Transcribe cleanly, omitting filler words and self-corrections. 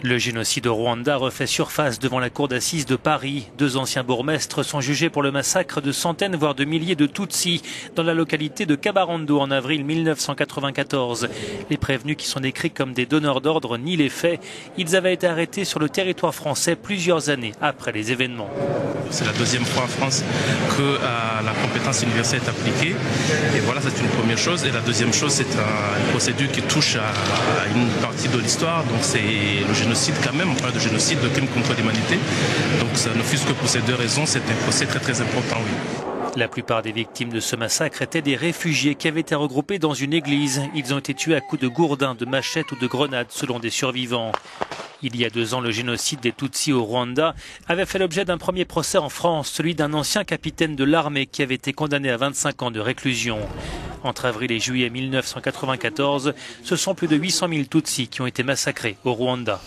Le génocide au Rwanda refait surface devant la cour d'assises de Paris. 2 anciens bourgmestres sont jugés pour le massacre de centaines voire de milliers de Tutsis dans la localité de Kabarondo en avril 1994. Les prévenus, qui sont décrits comme des donneurs d'ordre, nient les faits. Ils avaient été arrêtés sur le territoire français plusieurs années après les événements. C'est la deuxième fois en France que la compétence universelle est appliquée. Et voilà, c'est une première chose. Et la deuxième chose, c'est une procédure qui touche à une partie de l'histoire. Donc c'est le génocide quand même. On parle de génocide, de crime contre l'humanité. Donc ça ne fût-ce que pour ces 2 raisons, c'est un procès très très important, oui. La plupart des victimes de ce massacre étaient des réfugiés qui avaient été regroupés dans une église. Ils ont été tués à coups de gourdins, de machettes ou de grenades, selon des survivants. Il y a 2 ans, le génocide des Tutsis au Rwanda avait fait l'objet d'un premier procès en France, celui d'un ancien capitaine de l'armée qui avait été condamné à 25 ans de réclusion. Entre avril et juillet 1994, ce sont plus de 800 000 Tutsis qui ont été massacrés au Rwanda.